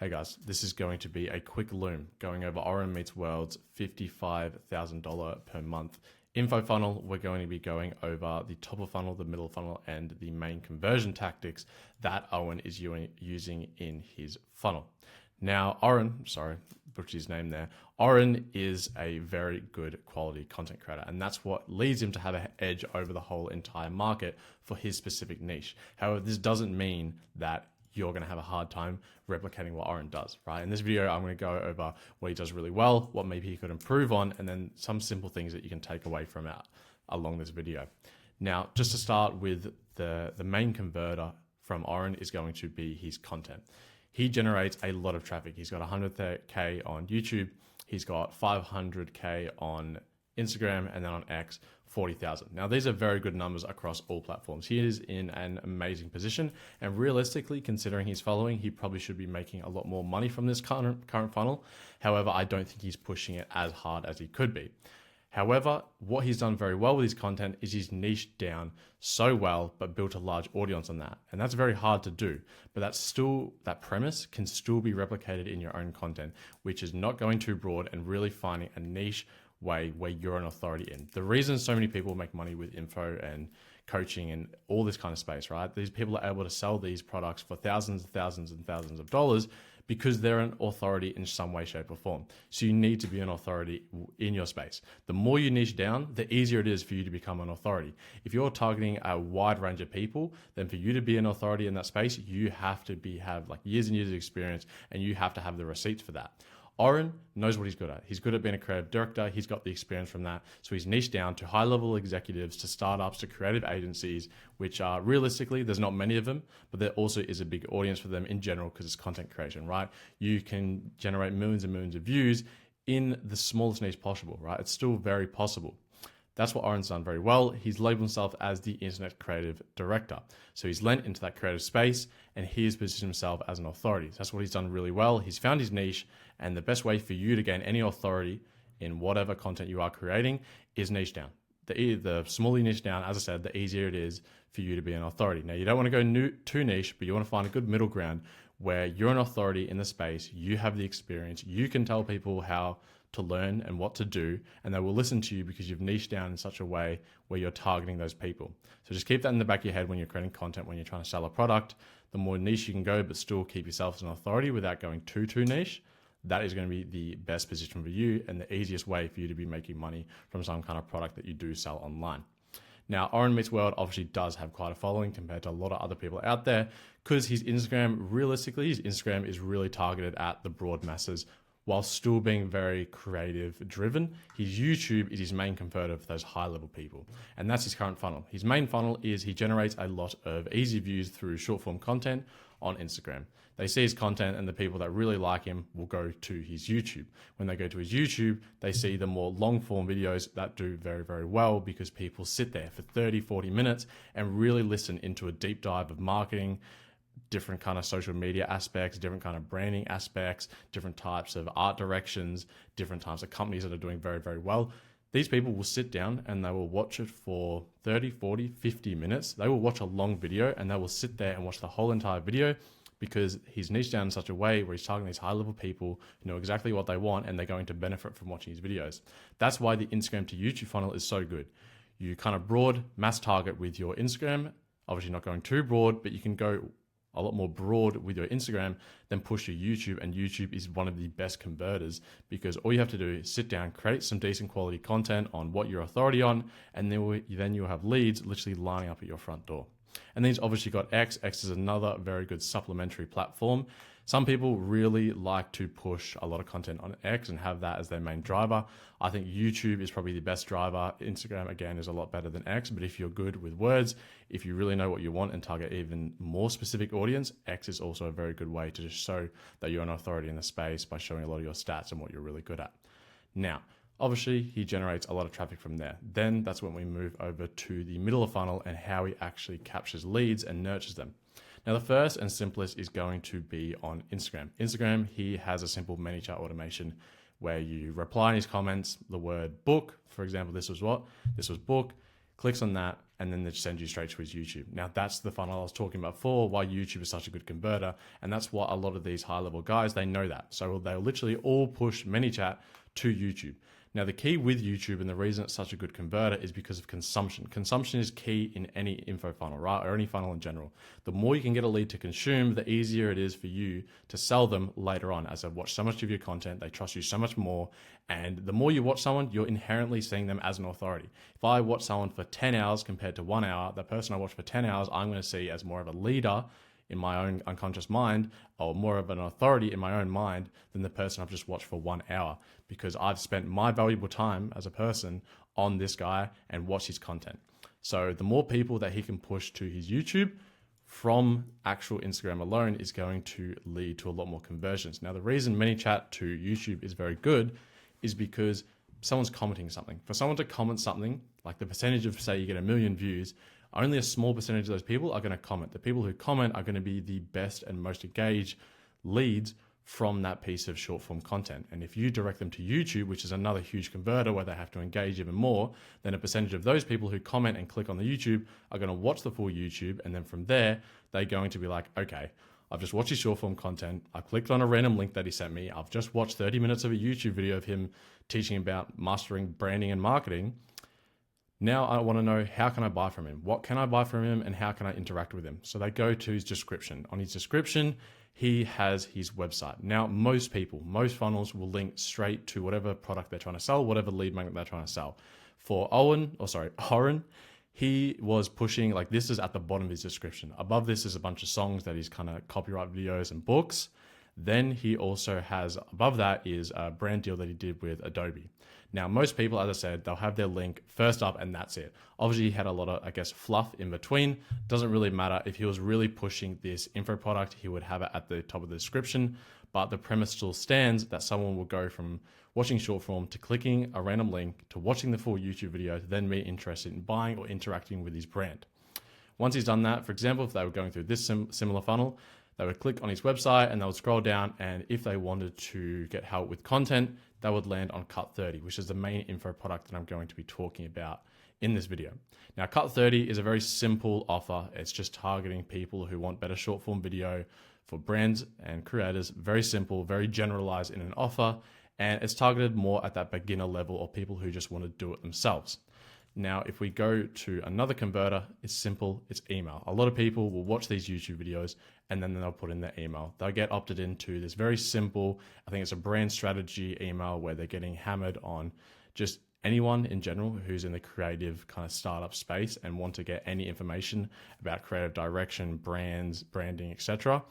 Hey guys, this is going to be a quick loom going over OrenMeetsWorld's $55,000 per month info funnel. We're going to be going over the top of funnel, the middle funnel, and the main conversion tactics that Owen is using in his funnel. Now, Oren, sorry, butchered his name there. Oren is a very good quality content creator, and that's what leads him to have an edge over the whole entire market for his specific niche. However, this doesn't mean that you're going to have a hard time replicating what Oren does, right? In this video, I'm going to go over what he does really well, what maybe he could improve on, and then some simple things that you can take away from it along this video. Now, just to start with, the main converter from Oren is going to be his content. He generates a lot of traffic. He's got 100K on YouTube. He's got 500K on Instagram, and then on X, 40,000. Now, these are very good numbers across all platforms. He is in an amazing position, and realistically, considering his following, he probably should be making a lot more money from this current funnel. However, I don't think he's pushing it as hard as he could be. However, what he's done very well with his content is he's niched down so well, but built a large audience on that. And that's very hard to do, but that premise can still be replicated in your own content, which is not going too broad and really finding a niche way where you're an authority in. The reason so many people make money with info and coaching and all this kind of space, right? These people are able to sell these products for thousands and thousands and thousands of dollars because they're an authority in some way, shape, or form. So you need to be an authority in your space. The more you niche down, the easier it is for you to become an authority. If you're targeting a wide range of people, then for you to be an authority in that space, you have to have like years and years of experience, and you have to have the receipts for that. Oren knows what he's good at. He's good at being a creative director. He's got the experience from that. So he's niched down to high-level executives, to startups, to creative agencies, which are realistically, there's not many of them, but there also is a big audience for them in general because it's content creation, right? You can generate millions and millions of views in the smallest niche possible, right? It's still very possible. That's what Oren's done very well. He's labeled himself as the internet creative director. So he's lent into that creative space and he has positioned himself as an authority. That's what he's done really well. He's found his niche, and the best way for you to gain any authority in whatever content you are creating is niche down. The smaller you niche down, as I said, the easier it is for you to be an authority. Now, you don't want to go too niche, but you want to find a good middle ground where you're an authority in the space, you have the experience, you can tell people how to learn and what to do, and they will listen to you because you've niched down in such a way where you're targeting those people. So just keep that in the back of your head when you're creating content, when you're trying to sell a product. The more niche you can go, but still keep yourself as an authority without going too niche, that is going to be the best position for you and the easiest way for you to be making money from some kind of product that you do sell online. Now, OrenMeetsWorld obviously does have quite a following compared to a lot of other people out there because his Instagram, realistically, his Instagram is really targeted at the broad masses while still being very creative driven. His YouTube is his main converter for those high level people. And that's his current funnel. His main funnel is he generates a lot of easy views through short form content on Instagram. They see his content and the people that really like him will go to his YouTube. When they go to his YouTube, they see the more long form videos that do very, very well because people sit there for 30, 40 minutes and really listen into a deep dive of marketing, different kind of social media aspects, different kind of branding aspects, different types of art directions, different types of companies that are doing very, very well. These people will sit down and they will watch it for 30, 40, 50 minutes. They will watch a long video and they will sit there and watch the whole entire video because he's niched down in such a way where he's targeting these high level people who know exactly what they want and they're going to benefit from watching his videos. That's why the Instagram to YouTube funnel is so good. You kind of broad mass target with your Instagram, obviously not going too broad, but you can go a lot more broad with your Instagram than push your YouTube, and YouTube is one of the best converters because all you have to do is sit down, create some decent quality content on what you're authority on, and then you'll have leads literally lining up at your front door. And then he's obviously got X. X is another very good supplementary platform. Some people really like to push a lot of content on X and have that as their main driver. I think YouTube is probably the best driver. Instagram, again, is a lot better than X, but if you're good with words, if you really know what you want and target even more specific audience, X is also a very good way to just show that you're an authority in the space by showing a lot of your stats and what you're really good at. Now, obviously, he generates a lot of traffic from there. Then that's when we move over to the middle of funnel and how he actually captures leads and nurtures them. Now, the first and simplest is going to be on Instagram. Instagram, he has a simple ManyChat automation where you reply in his comments the word book. For example, this was book, clicks on that, and then they send you straight to his YouTube. Now that's the funnel I was talking about before, why YouTube is such a good converter. And that's what a lot of these high level guys, they know that. So they'll literally all push ManyChat to YouTube. Now, the key with YouTube and the reason it's such a good converter is because of consumption. Consumption is key in any info funnel, right? Or any funnel in general. The more you can get a lead to consume, the easier it is for you to sell them later on. As they've watched so much of your content, they trust you so much more. And the more you watch someone, you're inherently seeing them as an authority. If I watch someone for 10 hours compared to 1 hour, the person I watch for 10 hours, I'm going to see as more of a leader in my own unconscious mind, or more of an authority in my own mind than the person I've just watched for 1 hour, because I've spent my valuable time as a person on this guy and watched his content. So the more people that he can push to his YouTube from actual Instagram alone is going to lead to a lot more conversions. Now, the reason ManyChat to YouTube is very good is because someone's commenting something. For someone to comment something, like the percentage of, say, you get 1 million views, only a small percentage of those people are going to comment. The people who comment are going to be the best and most engaged leads from that piece of short form content. And if you direct them to YouTube, which is another huge converter where they have to engage even more, then a percentage of those people who comment and click on the YouTube are going to watch the full YouTube. And then from there, they're going to be like, okay, I've just watched his short form content. I clicked on a random link that he sent me. I've just watched 30 minutes of a YouTube video of him teaching about mastering branding and marketing. Now I want to know, how can I buy from him? What can I buy from him and how can I interact with him? So they go to his description. On his description, he has his website. Now, most funnels will link straight to whatever product they're trying to sell, whatever lead magnet they're trying to sell. For Oren, he was pushing, like, this is at the bottom of his description. Above this is a bunch of songs that he's kind of copyright videos and books. Then he also has, above that is a brand deal that he did with Adobe. Now, most people, as I said, they'll have their link first up and that's it. Obviously, he had a lot of, fluff in between. Doesn't really matter. If he was really pushing this info product, he would have it at the top of the description. But the premise still stands that someone will go from watching short form to clicking a random link to watching the full YouTube video to then be interested in buying or interacting with his brand. Once he's done that, for example, if they were going through this similar funnel, they would click on his website and they would scroll down, and if they wanted to get help with content, they would land on Cut 30, which is the main info product that I'm going to be talking about in this video. Now, Cut 30 is a very simple offer. It's just targeting people who want better short form video for brands and creators. Very simple, very generalized in an offer, and it's targeted more at that beginner level or people who just want to do it themselves. Now, if we go to another converter, it's simple, it's email. A lot of people will watch these YouTube videos and then they'll put in their email. They'll get opted into this very simple, I think it's a brand strategy email where they're getting hammered on just anyone in general who's in the creative kind of startup space and want to get any information about creative direction, brands, branding, etc.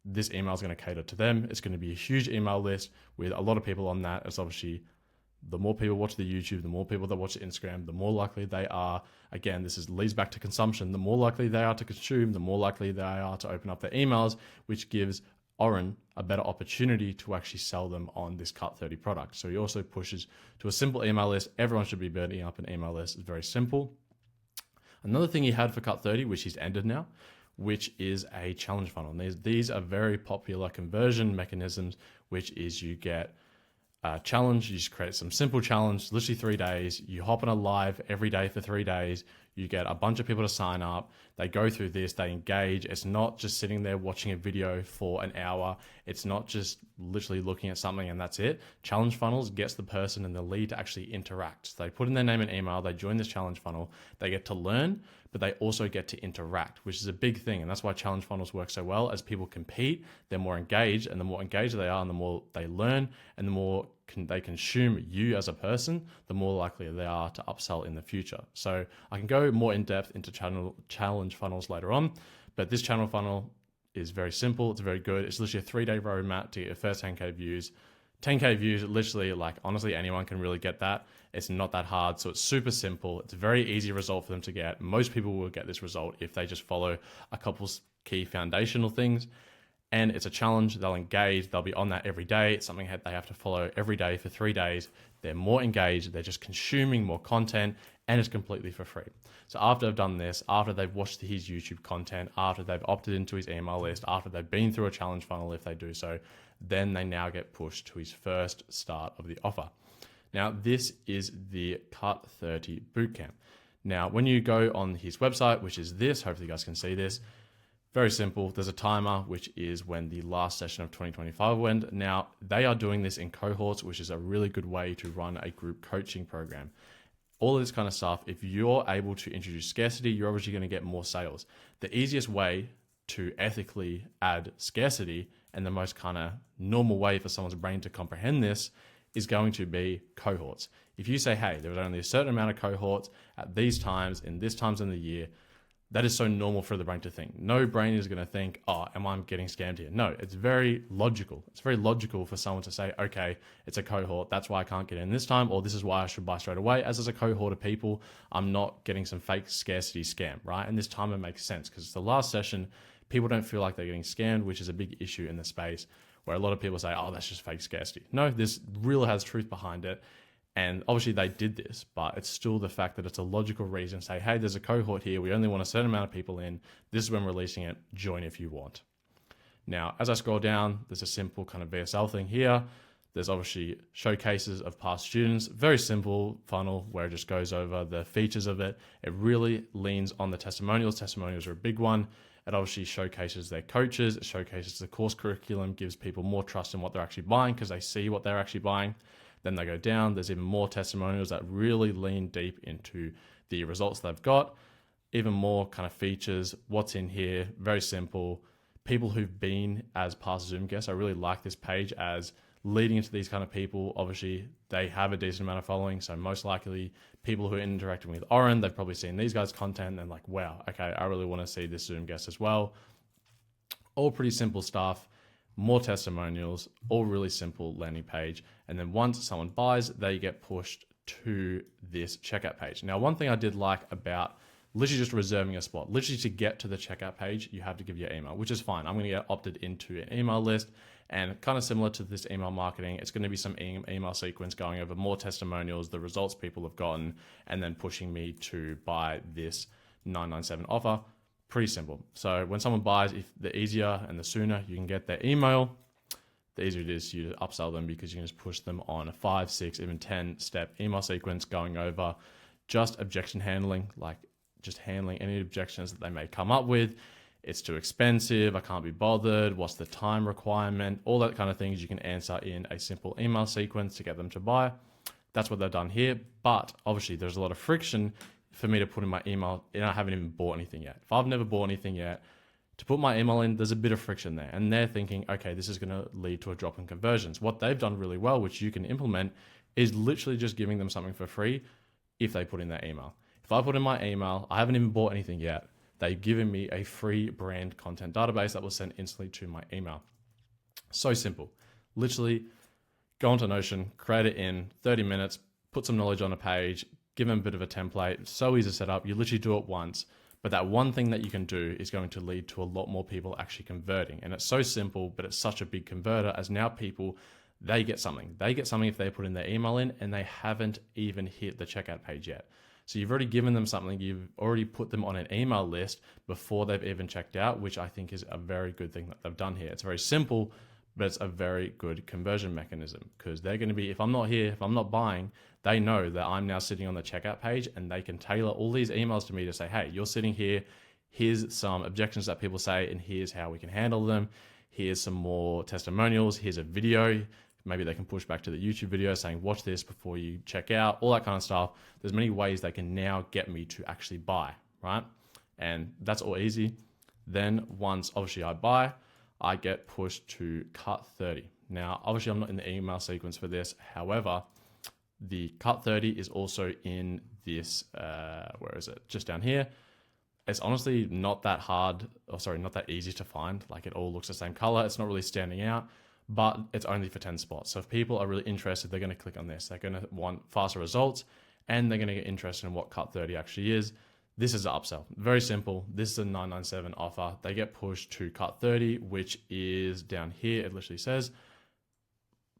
This email is going to cater to them. It's going to be a huge email list with a lot of people on that. It's obviously, the more people watch the YouTube, the more people that watch the Instagram, the more likely they are, again, leads back to consumption, the more likely they are to consume, the more likely they are to open up their emails, which gives Oren a better opportunity to actually sell them on this Cut 30 product. So he also pushes to a simple email list. Everyone should be building up an email list. It's very simple. Another thing he had for Cut 30, which he's ended now, which is a challenge funnel. And these are very popular conversion mechanisms, which is you get challenge, you just create some simple challenge, literally 3 days. You hop on a live every day for 3 days. You get a bunch of people to sign up. They go through this, they engage. It's not just sitting there watching a video for an hour. It's not just literally looking at something and that's it. Challenge funnels gets the person and the lead to actually interact. So they put in their name and email, they join this challenge funnel, they get to learn, but they also get to interact, which is a big thing. And that's why challenge funnels work so well. As people compete, they're more engaged, and the more engaged they are and the more they learn and the more they consume you as a person, the more likely they are to upsell in the future. So I can go more in depth into challenge funnels later on, but this channel funnel is very simple. It's very good. It's literally a 3-day roadmap to get your first 10K views. 10K views, literally, like, honestly, anyone can really get that. It's not that hard. So it's super simple. It's a very easy result for them to get. Most people will get this result if they just follow a couple key foundational things. And it's a challenge. They'll engage. They'll be on that every day. It's something that they have to follow every day for 3 days. They're more engaged. They're just consuming more content, and it's completely for free. So after they've done this, after they've watched his YouTube content, after they've opted into his email list, after they've been through a challenge funnel, if they do so, then they now get pushed to his first start of the offer. Now, this is the Cut 30 Bootcamp. Now, when you go on his website, which is this, hopefully you guys can see this, very simple. There's a timer, which is when the last session of 2025 went. Now, they are doing this in cohorts, which is a really good way to run a group coaching program. All of this kind of stuff, if you're able to introduce scarcity, you're obviously going to get more sales. The easiest way to ethically add scarcity and the most kind of normal way for someone's brain to comprehend this is going to be cohorts. If you say, hey, there's only a certain amount of cohorts at these times, in this times in the year, that is so normal for the brain to think. No brain is going to think, oh, am I getting scammed here? No, it's very logical. It's very logical for someone to say, okay, it's a cohort. That's why I can't get in this time, or this is why I should buy straight away. As there's a cohort of people, I'm not getting some fake scarcity scam, right? And this timer makes sense because it's the last session. People don't feel like they're getting scammed, which is a big issue in the space where a lot of people say, oh, that's just fake scarcity. No, this really has truth behind it. And obviously they did this, but it's still the fact that it's a logical reason. Say, hey, there's a cohort here. We only want a certain amount of people in. This is when we're releasing it. Join if you want. Now, as I scroll down, there's a simple kind of VSL thing here. There's obviously showcases of past students. Very simple funnel where it just goes over the features of it. It really leans on the testimonials. Testimonials are a big one. It obviously showcases their coaches. It showcases the course curriculum, gives people more trust in what they're actually buying because they see what they're actually buying. Then they go down, there's even more testimonials that really lean deep into the results they've got. Even more kind of features, what's in here, very simple. People who've been as past Zoom guests, I really like this page as leading into these kind of people. Obviously, they have a decent amount of following, so most likely people who are interacting with Oren, they've probably seen these guys' content and like, wow, okay, I really want to see this Zoom guest as well. All pretty simple stuff. More testimonials, all really simple landing page. And then once someone buys, they get pushed to this checkout page. Now, one thing I did like about literally just reserving a spot, literally to get to the checkout page, you have to give your email, which is fine. I'm going to get opted into an email list and kind of similar to this email marketing, it's going to be some email sequence going over more testimonials, the results people have gotten, and then pushing me to buy this 997 offer. Pretty simple. So when someone buys, if the easier and the sooner you can get their email, the easier it is for you to upsell them because you can just push them on a 5, 6, even 10 step email sequence going over just objection handling, like just handling any objections that they may come up with. It's too expensive, I can't be bothered, what's the time requirement, all that kind of things you can answer in a simple email sequence to get them to buy. That's what they've done here. But obviously there's a lot of friction for me to put in my email and I haven't even bought anything yet. If I've never bought anything yet, to put my email in, there's a bit of friction there. And they're thinking, okay, this is going to lead to a drop in conversions. What they've done really well, which you can implement, is literally just giving them something for free if they put in their email. If I put in my email, I haven't even bought anything yet. They've given me a free brand content database that will send instantly to my email. So simple. Literally go onto Notion, create it in 30 minutes, put some knowledge on a page, give them a bit of a template. So easy to set up. You literally do it once. But that one thing that you can do is going to lead to a lot more people actually converting. And it's so simple, but it's such a big converter as now people, they get something. They get something if they put in their email in and they haven't even hit the checkout page yet. So you've already given them something. You've already put them on an email list before they've even checked out, which I think is a very good thing that they've done here. It's very simple, but it's a very good conversion mechanism because they're going to be, if I'm not here, if I'm not buying, they know that I'm now sitting on the checkout page and they can tailor all these emails to me to say, hey, you're sitting here. Here's some objections that people say and here's how we can handle them. Here's some more testimonials. Here's a video. Maybe they can push back to the YouTube video saying, watch this before you check out, all that kind of stuff. There's many ways they can now get me to actually buy, right? And that's all easy. Then once obviously I buy, I get pushed to cut 30. Now, obviously I'm not in the email sequence for this. However, the cut 30 is also in this, where is it? Just down here. It's honestly not that hard, not that easy to find. Like it all looks the same color. It's not really standing out, but it's only for 10 spots. So if people are really interested, they're going to click on this. They're going to want faster results and they're going to get interested in what cut 30 actually is. This is an upsell. Very simple. This is a 997 offer. They get pushed to cut 30, which is down here. It literally says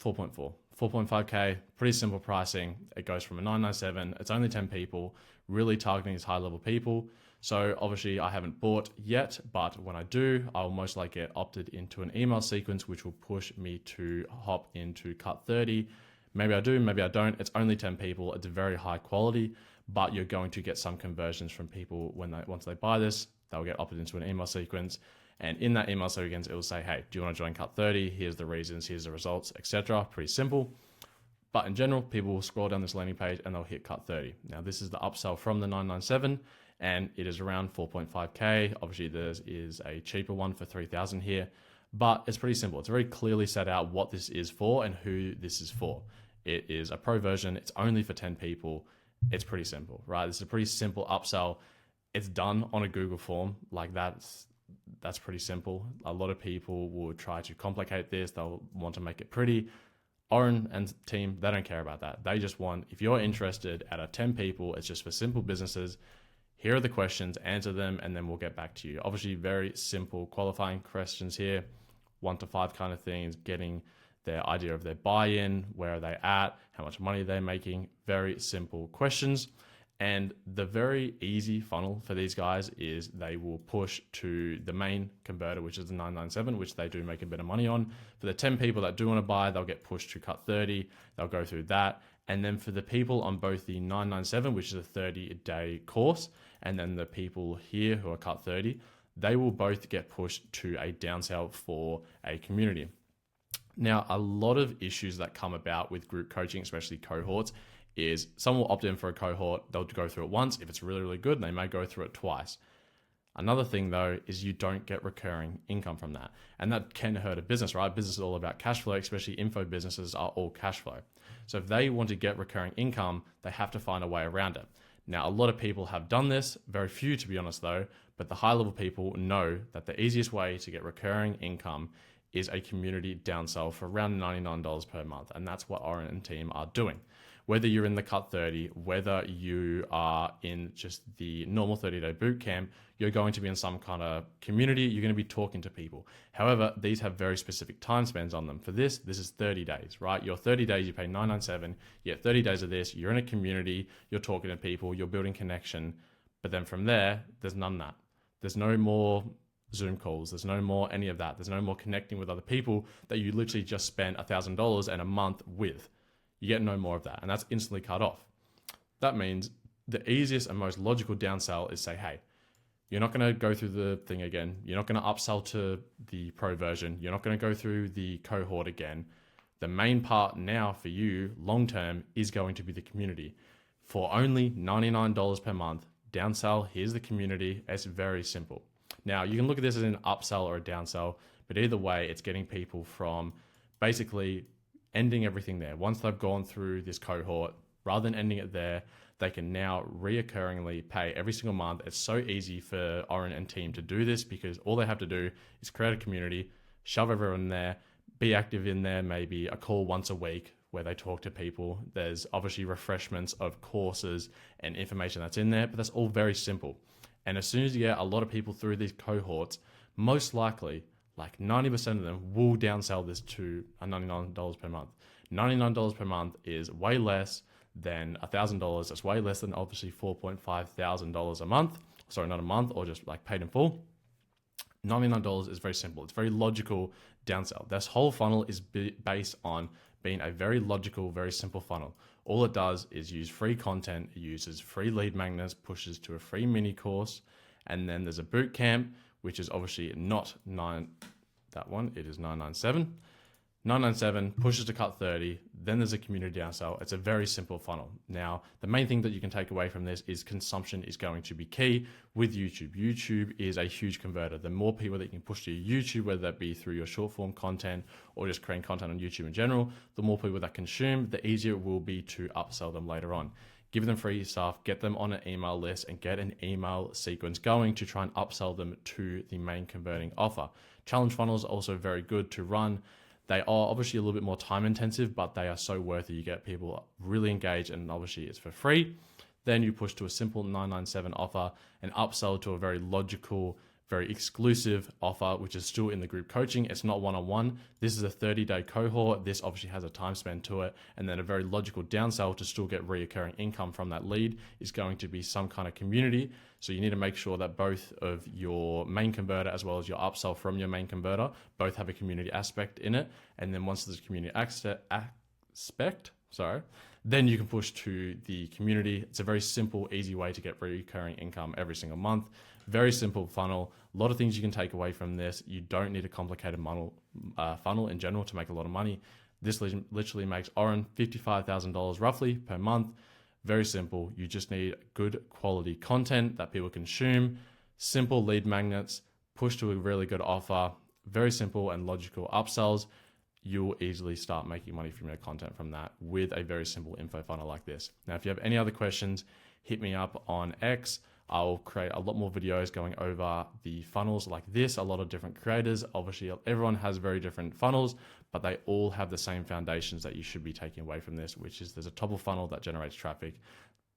4.4, 4.5K, pretty simple pricing. It goes from a 997. It's only 10 people, really targeting these high level people. So obviously I haven't bought yet, but when I do, I'll most likely get opted into an email sequence, which will push me to hop into cut 30. Maybe I do, maybe I don't. It's only 10 people. It's very high quality, but you're going to get some conversions from people once they buy this, they'll get opted into an email sequence. And in that email sequence, it will say, hey, do you want to join Cut 30? Here's the reasons, here's the results, etc. Pretty simple. But in general, people will scroll down this landing page and they'll hit Cut 30. Now, this is the upsell from the 997, and it is around 4.5K. Obviously, there is a cheaper one for 3,000 here, but it's pretty simple. It's very clearly set out what this is for and who this is for. It is a pro version. It's only for 10 people. It's pretty simple, right? This is a pretty simple upsell. It's done on a Google form. Like that's pretty simple. A lot of people will try to complicate this. They'll want to make it pretty. Oren and team, they don't care about that. They just want, if you're interested, out of 10 people, it's just for simple businesses. Here are the questions, answer them, and then we'll get back to you. Obviously, very simple qualifying questions here, 1 to 5 kind of things, getting their idea of their buy-in, where are they at, how much money they're making, very simple questions. And the very easy funnel for these guys is they will push to the main converter, which is the 997, which they do make a bit of money on. For the 10 people that do want to buy, they'll get pushed to Cut 30. They'll go through that. And then for the people on both the 997, which is a 30-day course, and then the people here who are Cut 30, they will both get pushed to a downsell for a community. Now, a lot of issues that come about with group coaching, especially cohorts, is someone will opt in for a cohort, they'll go through it once. If it's really, really good, they may go through it twice. Another thing though, is you don't get recurring income from that. And that can hurt a business, right? Business is all about cash flow, especially info businesses are all cash flow. So if they want to get recurring income, they have to find a way around it. Now, a lot of people have done this, very few to be honest though, but the high level people know that the easiest way to get recurring income is a community downsell for around $99 per month. And that's what Oren and team are doing. Whether you're in the Cut 30, whether you are in just the normal 30-day boot camp, you're going to be in some kind of community, you're going to be talking to people. However, these have very specific time spans on them. For this is 30 days, right? Your 30 days, you pay $997, you get 30 days of this, you're in a community, you're talking to people, you're building connection. But then from there, there's none of that. There's no more Zoom calls. There's no more any of that. There's no more connecting with other people that you literally just spent $1,000 and a month with. You get no more of that, and that's instantly cut off. That means the easiest and most logical downsell is say, hey, you're not going to go through the thing again. You're not going to upsell to the pro version. You're not going to go through the cohort again. The main part now for you long-term is going to be the community. For only $99 per month, downsell, here's the community. It's very simple. Now, you can look at this as an upsell or a downsell, but either way, it's getting people from basically ending everything there. Once they've gone through this cohort, rather than ending it there, they can now reoccurringly pay every single month. It's so easy for Oren and team to do this because all they have to do is create a community, shove everyone there, be active in there, maybe a call once a week where they talk to people. There's obviously refreshments of courses and information that's in there, but that's all very simple. And as soon as you get a lot of people through these cohorts, most likely, like 90% of them will downsell this to a $99 per month. $99 per month is way less than $1,000. That's way less than obviously $4,500 a month. Sorry, not a month, or just like paid in full. $99 is very simple. It's very logical downsell. This whole funnel is based on being a very logical, very simple funnel. All it does is use free content. It uses free lead magnets, pushes to a free mini course. And then there's a boot camp, which is obviously not that one. It is 997. 997 pushes to Cut 30. Then there's a community downsell. It's a very simple funnel. Now, the main thing that you can take away from this is consumption is going to be key with YouTube. YouTube is a huge converter. The more people that you can push to your YouTube, whether that be through your short form content or just creating content on YouTube in general, the more people that consume, the easier it will be to upsell them later on. Give them free stuff, get them on an email list, and get an email sequence going to try and upsell them to the main converting offer. Challenge funnels are also very good to run. They are obviously a little bit more time intensive, but they are so worth it. You get people really engaged, and obviously it's for free. Then you push to a simple 997 offer and upsell to a very logical, very exclusive offer, which is still in the group coaching. It's not one-on-one. This is a 30-day cohort. This obviously has a time span to it. And then a very logical downsell to still get reoccurring income from that lead is going to be some kind of community. So you need to make sure that both of your main converter as well as your upsell from your main converter both have a community aspect in it. And then once there's a community aspect, sorry, then you can push to the community. It's a very simple, easy way to get recurring income every single month. Very simple funnel. A lot of things you can take away from this. You don't need a complicated funnel in general to make a lot of money. This literally makes Oren $55,000 roughly per month. Very simple. You just need good quality content that people consume, simple lead magnets, push to a really good offer, very simple and logical upsells. You'll easily start making money from your content from that with a very simple info funnel like this. Now, if you have any other questions, hit me up on X. I'll create a lot more videos going over the funnels like this. A lot of different creators. Obviously, everyone has very different funnels, but they all have the same foundations that you should be taking away from this, which is there's a top of funnel that generates traffic.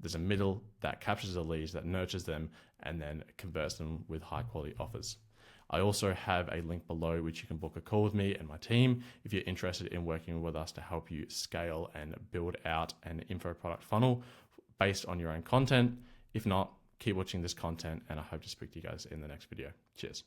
There's a middle that captures the leads, that nurtures them, and then converts them with high quality offers. I also have a link below which you can book a call with me and my team if you're interested in working with us to help you scale and build out an info product funnel based on your own content. If not, keep watching this content, and I hope to speak to you guys in the next video. Cheers.